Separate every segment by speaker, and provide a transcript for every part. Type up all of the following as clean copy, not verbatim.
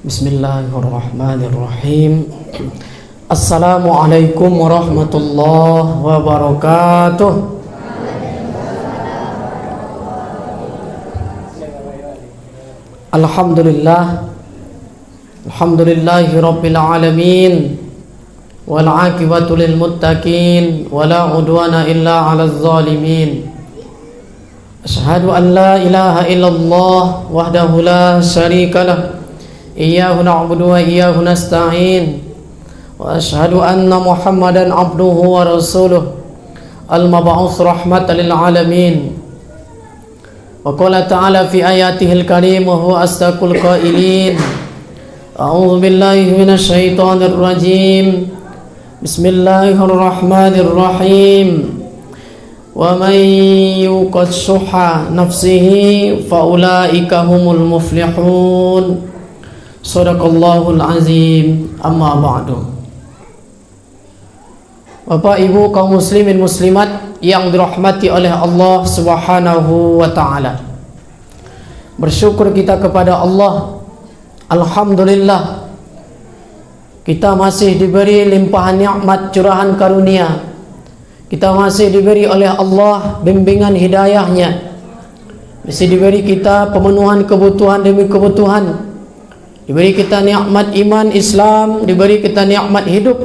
Speaker 1: Bismillahirrahmanirrahim. Assalamualaikum warahmatullahi wabarakatuh. Alhamdulillah, alhamdulillahi rabbil alamin, wal aqibatu lil muttaqin, wala udwana illa 'alal zalimin. Asyhadu an la ilaha illallah wahdahu la syarikalah, iyyahu na'budu wa iyyahu nasta'in, wa asyhadu anna Muhammadan 'abduhu wa rasuluh al-mab'uts rahmatan lil alamin. Wa qala ta'ala fi ayatihil karim wa huwa asdaqul qailin. A'udzu billahi minasy syaithanir rajim. Bismillahirrahmanirrahim. Wa man yuqad syuhha nafsihi fa ulaika humul muflihun. Shadaqallahul azim. Amma ba'du. Bapak Ibu kaum muslimin muslimat yang dirahmati oleh Allah Subhanahu wa taala. Bersyukur kita kepada Allah. Alhamdulillah, kita masih diberi limpahan nikmat curahan karunia. Kita masih diberi oleh Allah bimbingan hidayahnya. Masih diberi kita pemenuhan kebutuhan demi kebutuhan. Diberi kita nikmat iman Islam, diberi kita nikmat hidup.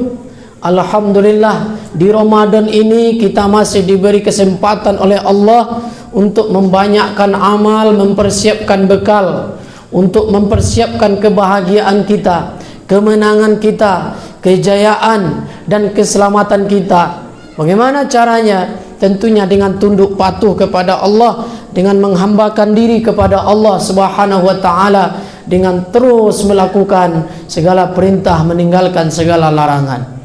Speaker 1: Alhamdulillah, di Ramadan ini kita masih diberi kesempatan oleh Allah untuk membanyakkan amal, mempersiapkan bekal, untuk mempersiapkan kebahagiaan kita, kemenangan kita, kejayaan dan keselamatan kita. Bagaimana caranya? Tentunya dengan tunduk patuh kepada Allah, dengan menghambakan diri kepada Allah Subhanahu wa taala, dengan terus melakukan segala perintah, meninggalkan segala larangan.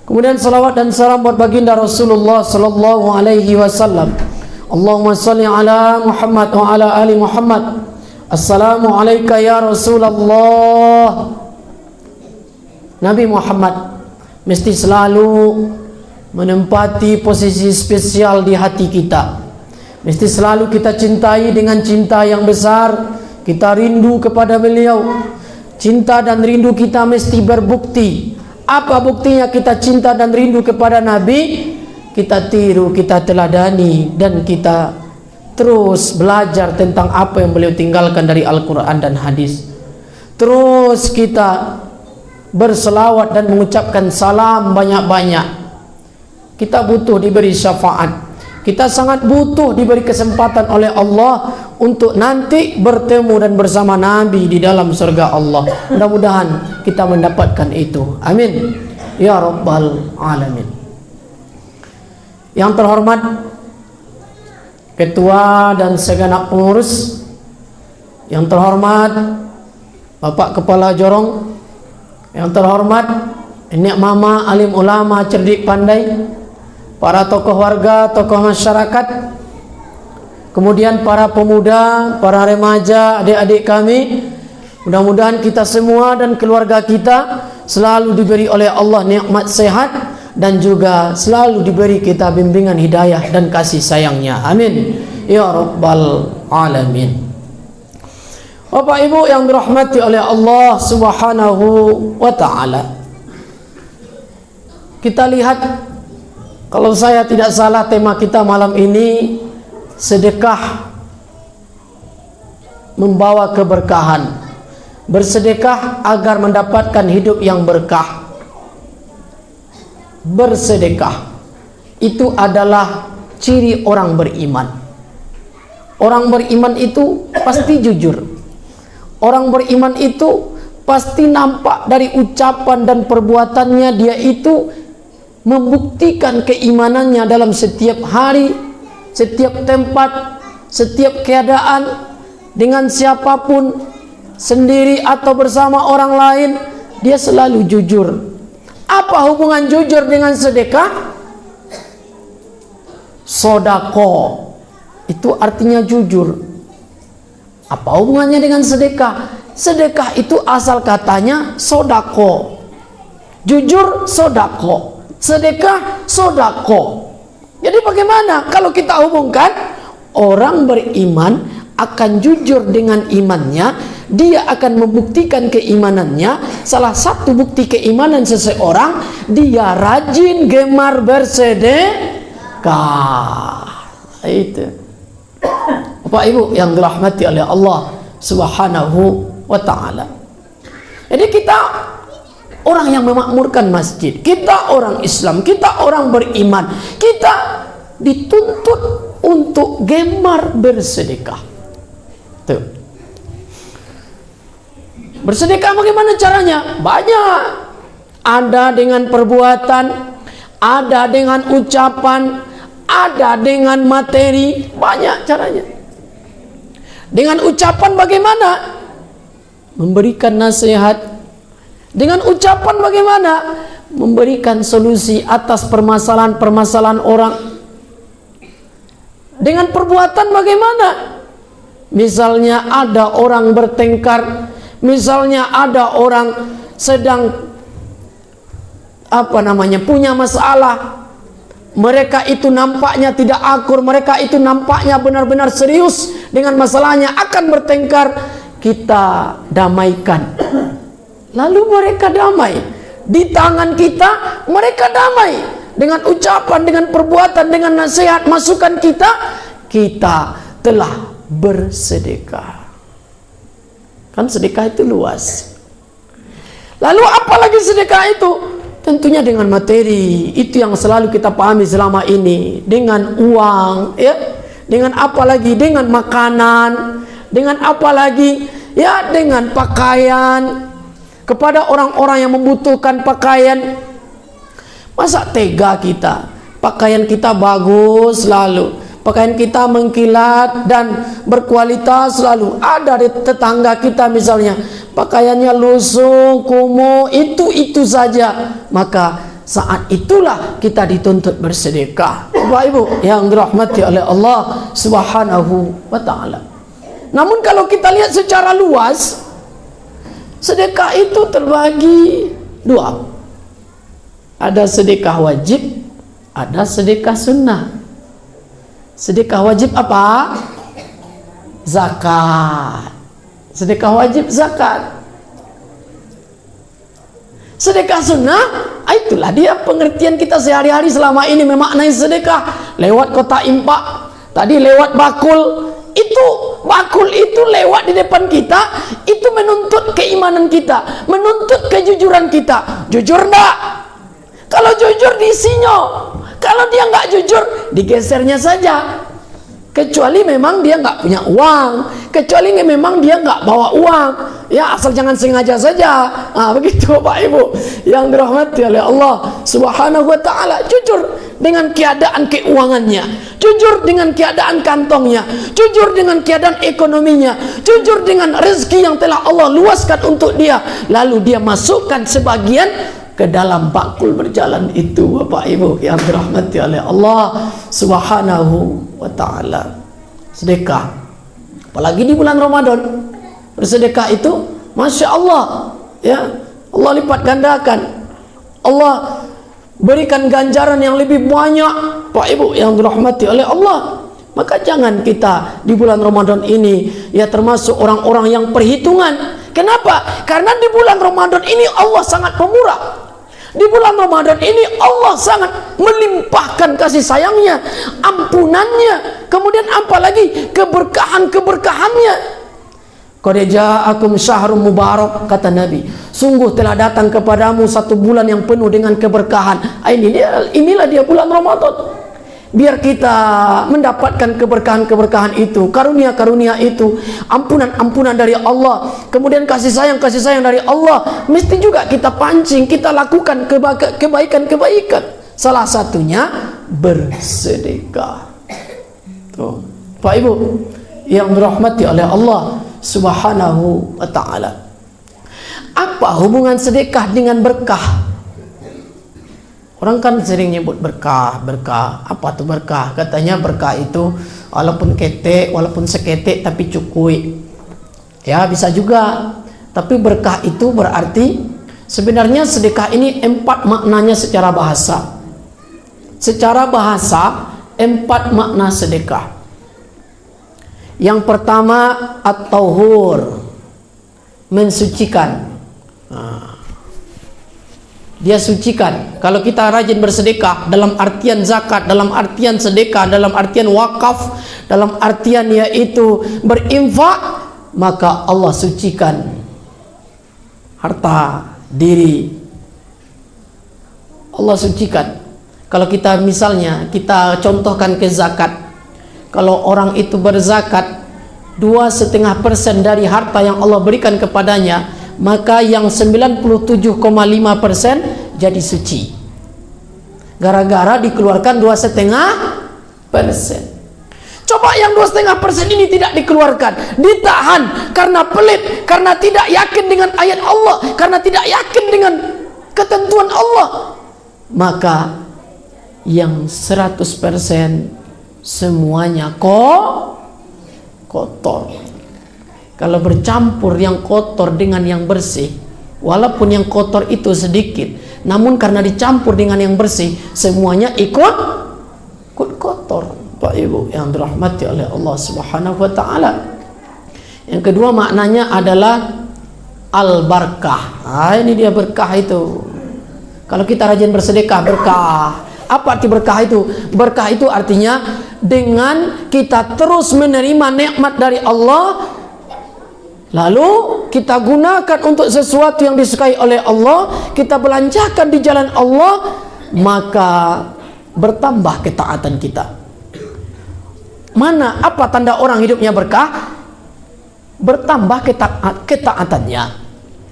Speaker 1: Kemudian salawat dan salam buat baginda Rasulullah sallallahu alaihi wasallam. Allahumma shalli ala Muhammad wa ala ali Muhammad. Assalamu alayka ya Rasulullah. Nabi Muhammad mesti selalu menempati posisi spesial di hati kita. Mesti selalu kita cintai dengan cinta yang besar. Kita rindu kepada beliau. Cinta dan rindu kita mesti berbukti. Apa buktinya kita cinta dan rindu kepada Nabi? Kita tiru, kita teladani, dan kita terus belajar tentang apa yang beliau tinggalkan dari Al-Quran dan hadis. Terus kita berselawat dan mengucapkan salam banyak-banyak. Kita butuh diberi syafaat. Kita sangat butuh diberi kesempatan oleh Allah untuk nanti bertemu dan bersama Nabi di dalam surga Allah. Mudah-mudahan kita mendapatkan itu. Amin ya rabbal alamin. Yang terhormat Ketua dan segenap pengurus, yang terhormat Bapak Kepala Jorong, yang terhormat Nenek Mama, alim ulama, cerdik pandai, para tokoh warga, tokoh masyarakat, kemudian para pemuda, para remaja, adik-adik kami. Mudah-mudahan kita semua dan keluarga kita selalu diberi oleh Allah nikmat sehat dan juga selalu diberi kita bimbingan hidayah dan kasih sayangnya. Amin ya rabbal alamin. Bapak Ibu yang dirahmati oleh Allah Subhanahu wa taala, kita lihat, kalau saya tidak salah tema kita malam ini sedekah membawa keberkahan. Bersedekah agar mendapatkan hidup yang berkah. Bersedekah itu adalah ciri orang beriman. Orang beriman itu pasti jujur. Orang beriman itu pasti nampak dari ucapan dan perbuatannya, dia itu membuktikan keimanannya dalam setiap hari, setiap tempat, setiap keadaan, dengan siapapun, sendiri atau bersama orang lain, dia selalu jujur. Apa hubungan jujur dengan sedekah? Sodako itu artinya jujur. Apa hubungannya dengan sedekah? Sedekah itu asal katanya sodako. Jujur sodako, sedekah sodako. Jadi bagaimana kalau kita hubungkan? Orang beriman akan jujur dengan imannya dia akan membuktikan keimanannya. Salah satu bukti keimanan seseorang, dia rajin gemar bersedekah. Itu Bapak Ibu yang dirahmati oleh Allah Subhanahu wa ta'ala. Jadi kita orang yang memakmurkan masjid, kita orang Islam, kita orang beriman, kita dituntut untuk gemar bersedekah. Tuh. Bersedekah bagaimana caranya? Banyak. Ada dengan perbuatan, ada dengan ucapan, ada dengan materi, banyak caranya. Dengan ucapan bagaimana? Memberikan nasihat. Dengan ucapan bagaimana? Memberikan solusi atas permasalahan-permasalahan orang. Dengan perbuatan bagaimana? Misalnya ada orang bertengkar, misalnya ada orang sedang punya masalah, mereka itu nampaknya tidak akur, mereka itu nampaknya benar-benar serius dengan masalahnya, akan bertengkar, kita damaikan. Lalu mereka damai. Di tangan kita, mereka damai. Dengan ucapan, dengan perbuatan, dengan nasihat, masukan kita, kita telah bersedekah. Kan sedekah itu luas. Lalu apalagi sedekah itu? Tentunya dengan materi. Itu yang selalu kita pahami selama ini. Dengan uang, ya. Dengan apalagi? Dengan makanan. Dengan apalagi? Ya, dengan pakaian. Kepada orang-orang yang membutuhkan pakaian. Masa tega kita? Pakaian kita bagus selalu, pakaian kita mengkilat dan berkualitas selalu. Ada di tetangga kita misalnya, pakaiannya lusuh, kumuh, itu saja. Maka saat itulah kita dituntut bersedekah. Bapak Ibu yang dirahmati oleh Allah Subhanahu wa ta'ala. Namun kalau kita lihat secara luas, sedekah itu terbagi dua. Ada sedekah wajib, ada sedekah sunnah. Sedekah wajib apa? Zakat. Sedekah wajib zakat. Sedekah sunnah, itulah dia pengertian kita sehari-hari selama ini memaknai sedekah. Lewat kotak impak, tadi lewat bakul. Itu bakul itu lewat di depan kita, itu menuntut keimanan kita, menuntut kejujuran kita. Jujur enggak? Kalau jujur diisinya, kalau dia nggak jujur digesernya saja. Kecuali memang dia nggak punya uang, kecuali memang dia nggak bawa uang, ya asal jangan sengaja saja. Begitu Bapak Ibu yang dirahmati oleh Allah Subhanahu wa ta'ala. Jujur dengan keadaan keuangannya, jujur dengan keadaan kantongnya, jujur dengan keadaan ekonominya, jujur dengan rezeki yang telah Allah luaskan untuk dia, lalu dia masukkan sebagian ke dalam bakul berjalan itu, Bapak Ibu yang dirahmati oleh Allah Subhanahu wa ta'ala. Sedekah, apalagi di bulan Ramadan, bersedekah itu Masya Allah, ya Allah lipat gandakan, Allah berikan ganjaran yang lebih banyak, Bapak Ibu yang dirahmati oleh Allah. Maka jangan kita di bulan Ramadan ini ya termasuk orang-orang yang perhitungan. Kenapa? Karena di bulan Ramadan ini Allah sangat pemurah. Di bulan Ramadan ini Allah sangat melimpahkan kasih sayangnya, ampunannya, kemudian apalagi keberkahan-keberkahannya. Qad ja'akum syahrun mubarak, kata Nabi, sungguh telah datang kepadamu satu bulan yang penuh dengan keberkahan. Inilah dia bulan Ramadan. Biar kita mendapatkan keberkahan-keberkahan itu, karunia-karunia itu, ampunan-ampunan dari Allah, kemudian kasih sayang dari Allah, mesti juga kita pancing, kita lakukan kebaikan-kebaikan. Salah satunya bersedekah. Tuh, Pak Ibu yang dirahmati oleh Allah Subhanahu wa ta'ala. Apa hubungan sedekah dengan berkah? Orang kan sering nyebut berkah. Apa tuh berkah? Katanya berkah itu walaupun ketek, walaupun seketek tapi cukui. Ya bisa juga. Tapi berkah itu berarti sebenarnya sedekah ini 4 maknanya secara bahasa. Secara bahasa 4 makna sedekah. Yang pertama at-tahur. mensucikan. Dia sucikan. Kalau kita rajin bersedekah, dalam artian zakat, dalam artian sedekah, dalam artian wakaf, dalam artian yaitu berinfak, maka Allah sucikan harta diri. Allah sucikan. Kalau kita misalnya kita contohkan ke zakat, kalau orang itu berzakat 2,5% dari harta yang Allah berikan kepadanya, maka yang 97,5% jadi suci, gara-gara dikeluarkan 2,5%. Coba yang 2,5% ini tidak dikeluarkan, ditahan karena pelit, karena tidak yakin dengan ayat Allah, karena tidak yakin dengan ketentuan Allah, maka yang 100% semuanya kotor. Kalau bercampur yang kotor dengan yang bersih, walaupun yang kotor itu sedikit, namun karena dicampur dengan yang bersih, semuanya ikut kotor. Pak Ibu yang dirahmati oleh Allah Subhanahu wa taala. Yang kedua maknanya adalah al-barakah. Ini dia berkah itu. Kalau kita rajin bersedekah, berkah. Apa arti berkah itu? Berkah itu artinya dengan kita terus menerima nikmat dari Allah, lalu kita gunakan untuk sesuatu yang disukai oleh Allah, kita belanjakan di jalan Allah, maka bertambah ketaatan kita. Mana apa tanda orang hidupnya berkah? Bertambah ketaatannya.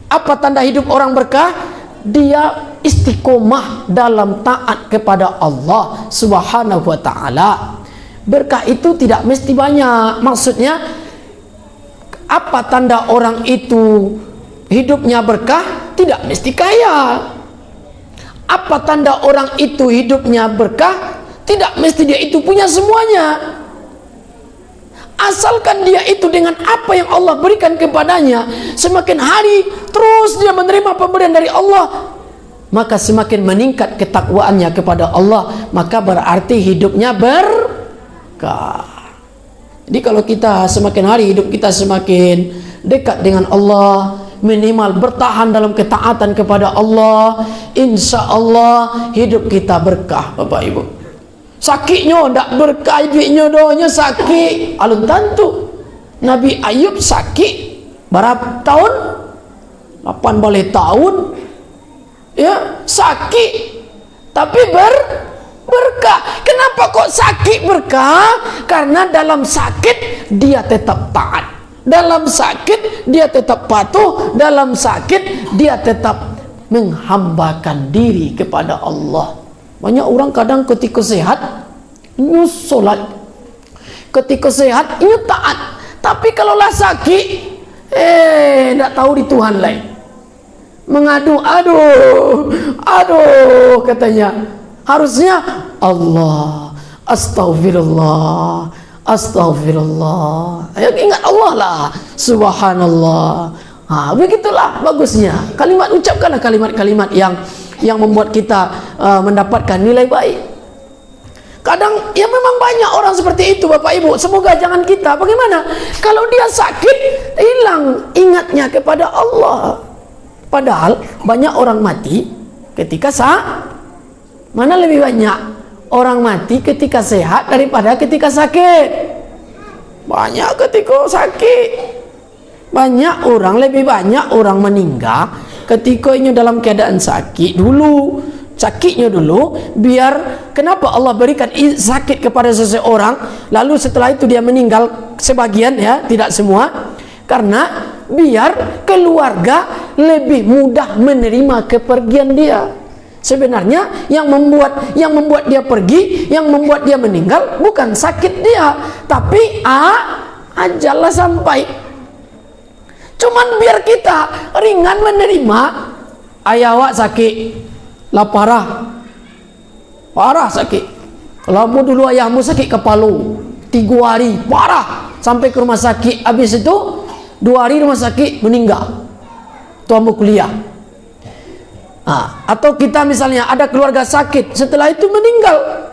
Speaker 1: Apa tanda hidup orang berkah? Dia istiqomah dalam taat kepada Allah Subhanahu wa taala. Berkah itu tidak mesti banyak. Maksudnya, apa tanda orang itu hidupnya berkah? Tidak mesti kaya. Apa tanda orang itu hidupnya berkah? Tidak mesti dia itu punya semuanya. Asalkan dia itu dengan apa yang Allah berikan kepadanya, semakin hari terus dia menerima pemberian dari Allah, maka semakin meningkat ketakwaannya kepada Allah, maka berarti hidupnya berkah. Jadi kalau kita semakin hari hidup kita semakin dekat dengan Allah, minimal bertahan dalam ketaatan kepada Allah, insya Allah hidup kita berkah. Bapak Ibu, sakitnya ndak berkah, hidupnya doanya sakit. Alun tentu Nabi Ayub sakit berapa tahun? 8 balik tahun ya, sakit tapi berkah. Kenapa kok sakit berkah? Karena dalam sakit dia tetap taat, dalam sakit dia tetap patuh, dalam sakit dia tetap menghambakan diri kepada Allah. Banyak orang kadang ketika sehat ini solat, ketika sehat ini taat, tapi kalau lah sakit tidak tahu di Tuhan lain, mengadu, aduh katanya. Harusnya Allah, astagfirullah, astagfirullah. Ayo ingat Allah lah, subhanallah. Begitulah bagusnya kalimat. Ucapkanlah kalimat-kalimat yang membuat kita mendapatkan nilai baik. Kadang ya memang banyak orang seperti itu Bapak Ibu. Semoga jangan kita. Bagaimana kalau dia sakit hilang ingatnya kepada Allah? Padahal banyak orang mati ketika mana lebih banyak orang mati ketika sehat daripada ketika sakit? Banyak ketika sakit. Lebih banyak orang meninggal ketika ini dalam keadaan sakit dulu. Sakitnya dulu, biar kenapa Allah berikan sakit kepada seseorang, lalu setelah itu dia meninggal sebagian ya, tidak semua, karena biar keluarga lebih mudah menerima kepergian dia. Sebenarnya yang membuat dia pergi, yang membuat dia meninggal bukan sakit dia, tapi ajallah sampai. Cuman biar kita ringan menerima. Ayah awak sakit lah, parah sakit. Kalau dulu ayahmu sakit kepala 3 hari parah, sampai ke rumah sakit, habis itu 2 hari rumah sakit meninggal, tuamu kuliah. Atau kita misalnya ada keluarga sakit, setelah itu meninggal.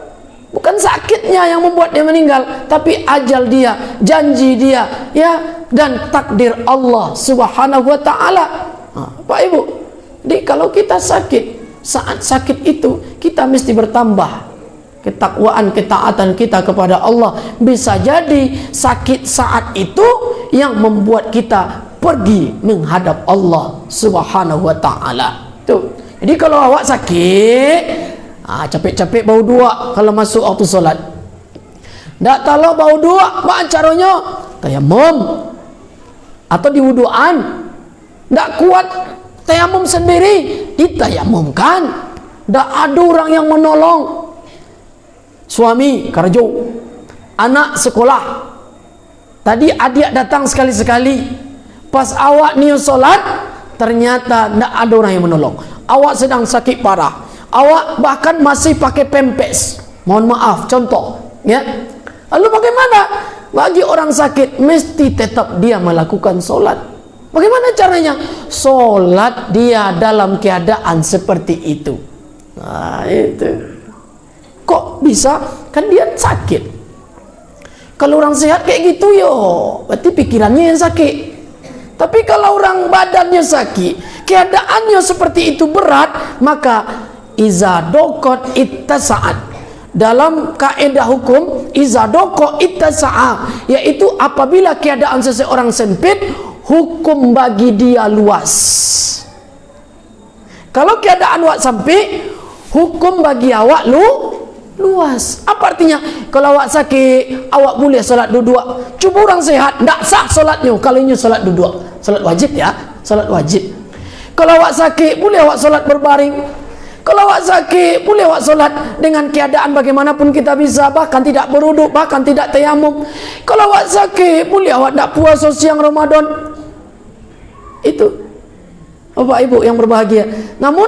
Speaker 1: Bukan sakitnya yang membuat dia meninggal, tapi ajal dia, janji dia, ya dan takdir Allah Subhanahu wa taala. Pak Ibu, jadi kalau kita sakit, saat sakit itu kita mesti bertambah ketakwaan, ketaatan kita kepada Allah. Bisa jadi sakit saat itu yang membuat kita pergi menghadap Allah Subhanahu wa taala. Tuh. Jadi kalau awak sakit, capek-capek bau dua kalau masuk waktu solat. Ndak tahu bau dua, bagaimana caranya? Tayamum atau diwuduan. Ndak kuat tayamum sendiri, ditayamumkan. Ndak ada orang yang menolong. Suami kerja, anak sekolah. Tadi adik datang sekali-sekali. Pas awak niat solat, ternyata ndak ada orang yang menolong. Awak sedang sakit parah. Awak bahkan masih pakai pempes. Mohon maaf, contoh, ya. Lalu bagaimana? Bagi orang sakit mesti tetap dia melakukan solat. Bagaimana caranya? Solat dia dalam keadaan seperti itu. Nah, itu. Kok bisa? Kan dia sakit. Kalau orang sehat kayak gitu yo, berarti pikirannya yang sakit. Tapi kalau orang badannya sakit, keadaannya seperti itu berat, maka iza dokot ittasa'at. Dalam kaidah hukum, iza dokot ittasa'at, yaitu apabila keadaan seseorang sempit, hukum bagi dia luas. Kalau keadaan awak sempit, hukum bagi awak luas. Apa artinya? Kalau awak sakit, awak boleh solat duduk. Cuba orang sehat, tak sah solatnya kalau ini solat duduk. Solat wajib ya, solat wajib. Kalau awak sakit, boleh awak solat berbaring. Kalau awak sakit, boleh awak solat dengan keadaan bagaimanapun kita bisa, bahkan tidak beruduk, bahkan tidak tayamum. Kalau awak sakit, boleh awak tak puasa siang Ramadan. Itu Bapak Ibu yang berbahagia. Namun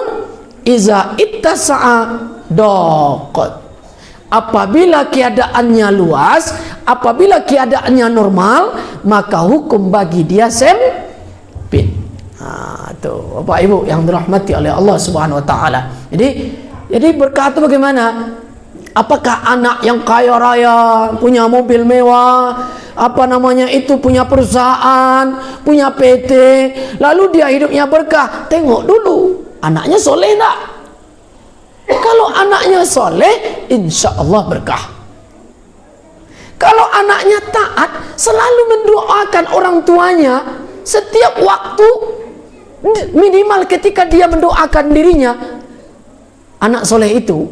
Speaker 1: iza ittasa'a daqat. Apabila keadaannya luas, apabila keadaannya normal, maka hukum bagi dia sempit. Tuh, Bapak Ibu yang dirahmati oleh Allah Subhanahu wa taala. Jadi berkata bagaimana? Apakah anak yang kaya raya, punya mobil mewah, punya perusahaan, punya PT, lalu dia hidupnya berkah? Tengok dulu, anaknya soleh tak? Kalau anaknya soleh, insya Allah berkah. Kalau anaknya taat, selalu mendoakan orang tuanya setiap waktu, minimal ketika dia mendoakan dirinya. Anak soleh itu,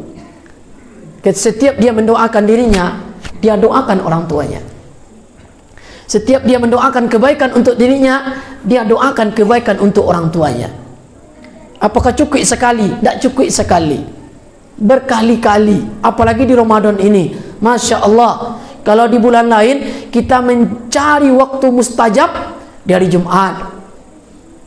Speaker 1: setiap dia mendoakan dirinya, dia doakan orang tuanya. Setiap dia mendoakan kebaikan untuk dirinya, dia doakan kebaikan untuk orang tuanya. Apakah cukup sekali? Tak cukup sekali. Berkali-kali, apalagi di Ramadan ini. Masya Allah, kalau di bulan lain kita mencari waktu mustajab di hari Jumat,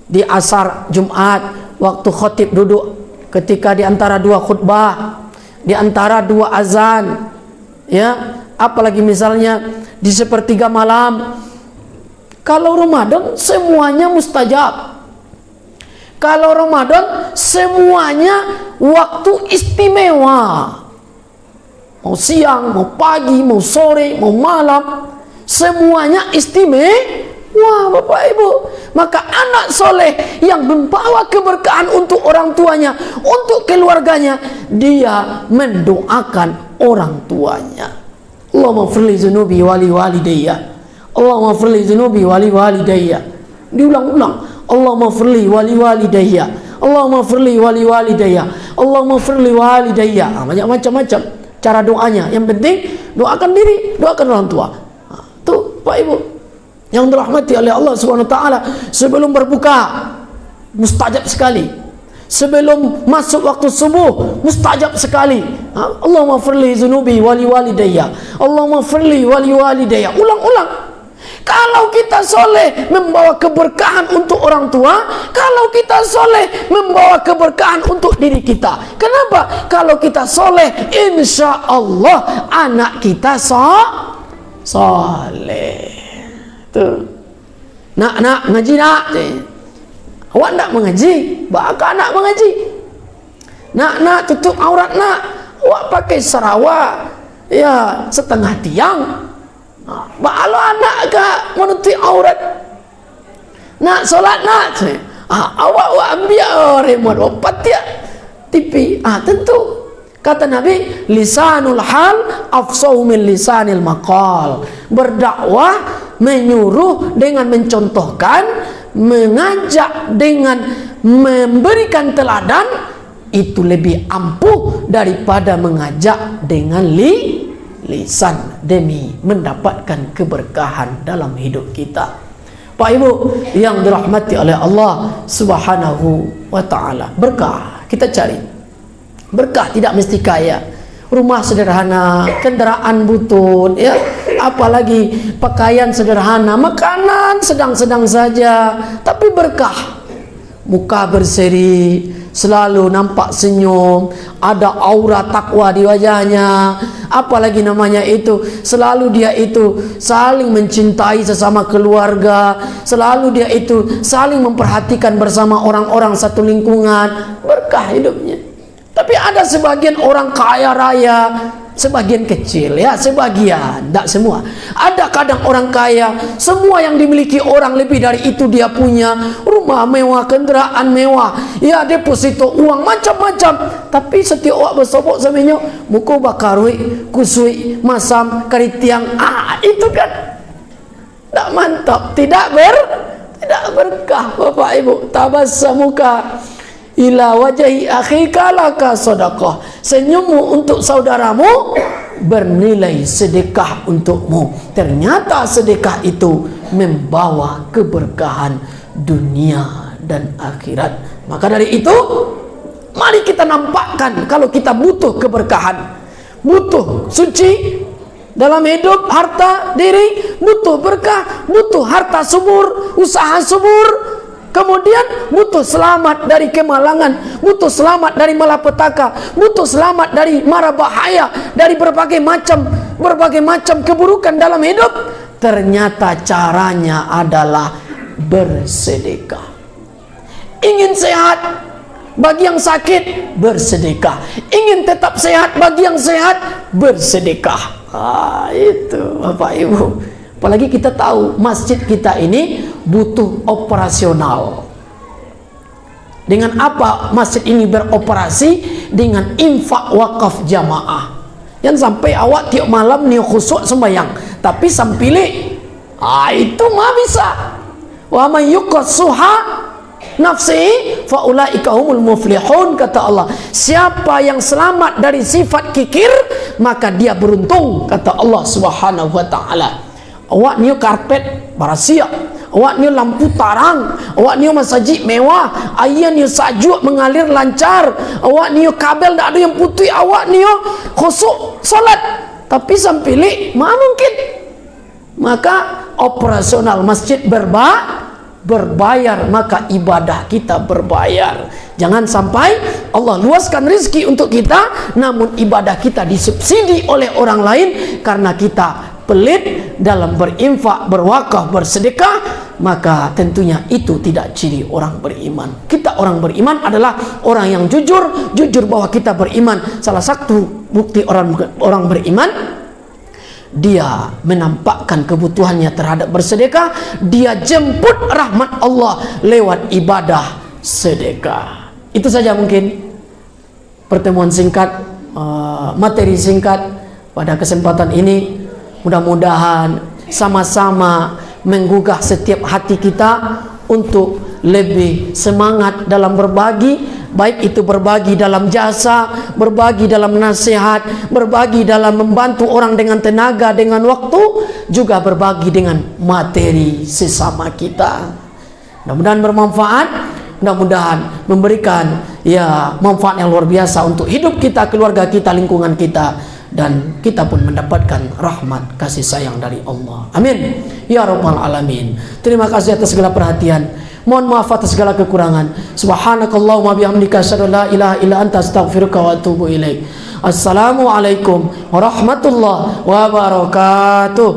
Speaker 1: di asar Jumat, waktu khotib duduk ketika di antara dua khutbah, di antara dua azan, ya, apalagi misalnya di sepertiga malam. Kalau Ramadan semuanya mustajab. Kalau Ramadan semuanya waktu istimewa. Mau siang, mau pagi, mau sore, mau malam, semuanya istimewa, Bapak Ibu. Maka anak soleh yang membawa keberkahan untuk orang tuanya, untuk keluarganya, dia mendoakan orang tuanya. Allahumma firli zunubi wali walidayya. Allahumma firli zunubi wali walidayya. Diulang-ulang. Allahumma firli wali walidayya. Allahumma firli wali walidayya. Allahumma firli walidayya. Macam-macam cara doanya. Yang penting doakan diri, doakan orang tua. Tuh Pak Ibu yang dirahmati oleh Allah Subhanahu wa taala, sebelum berbuka mustajab sekali. Sebelum masuk waktu subuh mustajab sekali. Allahumma firli zunubi wali walidayya. Allahumma firli wali walidayya. Ulang-ulang. Kalau kita soleh membawa keberkahan untuk orang tua, kalau kita soleh membawa keberkahan untuk diri kita. Kenapa? Kalau kita soleh, insya Allah anak kita soleh. Tuh. Nak ngaji nak. Awak nak mengaji, baka anak mengaji. Nak tutup aurat nak. Awak pakai sarawak, ya setengah tiang. Kalau anak ke menutup aurat, nak solat nak, awak ambil remote, opat ya TV. Tentu kata Nabi, lisanul hal afsahu min lisanil maqal. Berdakwah, menyuruh dengan mencontohkan, mengajak dengan memberikan teladan, itu lebih ampuh daripada mengajak dengan lisan demi mendapatkan keberkahan dalam hidup kita. Pak Ibu yang dirahmati oleh Allah Subhanahu wa taala, berkah kita cari. Berkah tidak mesti kaya, rumah sederhana, kendaraan butut, ya, apalagi pakaian sederhana, makanan sedang-sedang saja, tapi berkah. Muka berseri, selalu nampak senyum, ada aura takwa di wajahnya, apalagi namanya itu, selalu dia itu saling mencintai sesama keluarga, selalu dia itu saling memperhatikan bersama orang-orang satu lingkungan. Berkah hidupnya. Tapi ada sebagian orang kaya raya, sebagian kecil, ya, sebagian, tidak semua. Ada kadang orang kaya, semua yang dimiliki orang lebih dari itu dia punya, rumah mewah, kendaraan mewah, ya, deposito uang macam-macam. Tapi setiap awak bersobok semenyo, muka bakarui, kusui, masam, karitiang, itu kan tidak mantap, tidak berkah. Bapak Ibu, tabassamuka ila wajahi akhika laka sedekah. Senyummu untuk saudaramu bernilai sedekah untukmu. Ternyata sedekah itu membawa keberkahan dunia dan akhirat. Maka dari itu, mari kita nampakkan kalau kita butuh keberkahan, butuh suci dalam hidup, harta diri, butuh berkah, butuh harta subur, usaha subur. Kemudian butuh selamat dari kemalangan, butuh selamat dari malapetaka, butuh selamat dari mara bahaya, dari berbagai macam keburukan dalam hidup. Ternyata caranya adalah bersedekah. Ingin sehat, bagi yang sakit bersedekah. Ingin tetap sehat, bagi yang sehat bersedekah. Itu Bapak Ibu. Apalagi kita tahu masjid kita ini butuh operasional. Dengan apa masjid ini beroperasi? Dengan infak wakaf jamaah. Yang sampai awak tiap malam ni khusyuk sembahyang, tapi sampili, itu mah bisa. Wa may yuqassuha nafsi fa ulaika humul muflihun, kata Allah. Siapa yang selamat dari sifat kikir, maka dia beruntung, kata Allah Subhanahu wa taala. Awak niu karpet barasia, awak niu lampu tarang, awak niu masjid mewah, ayah niu sajuk mengalir lancar, awak niu kabel tak ada yang putih, awak niu khusyuk salat, tapi sampili mana mungkin. Maka operasional masjid berbayar, maka ibadah kita berbayar. Jangan sampai Allah luaskan rezeki untuk kita, namun ibadah kita disubsidi oleh orang lain karena kita pelit dalam berinfak, berwakaf, bersedekah. Maka tentunya itu tidak ciri orang beriman. Kita orang beriman adalah orang yang jujur bahwa kita beriman. Salah satu bukti orang beriman, dia menampakkan kebutuhannya terhadap bersedekah, dia jemput rahmat Allah lewat ibadah sedekah. Itu saja mungkin pertemuan singkat, materi singkat pada kesempatan ini. Mudah-mudahan sama-sama menggugah setiap hati kita untuk lebih semangat dalam berbagi, baik itu berbagi dalam jasa, berbagi dalam nasihat, berbagi dalam membantu orang dengan tenaga, dengan waktu, juga berbagi dengan materi sesama kita. Mudah-mudahan bermanfaat, mudah-mudahan memberikan manfaat yang luar biasa untuk hidup kita, keluarga kita, lingkungan kita, dan kita pun mendapatkan rahmat kasih sayang dari Allah. Amin ya rabbal alamin. Terima kasih atas segala perhatian. Mohon maaf atas segala kekurangan. Subhanakallahumma bihamdika asyhadu an la ilaha illa anta astaghfiruka wa atubu ilaik. Assalamualaikum warahmatullahi wabarakatuh.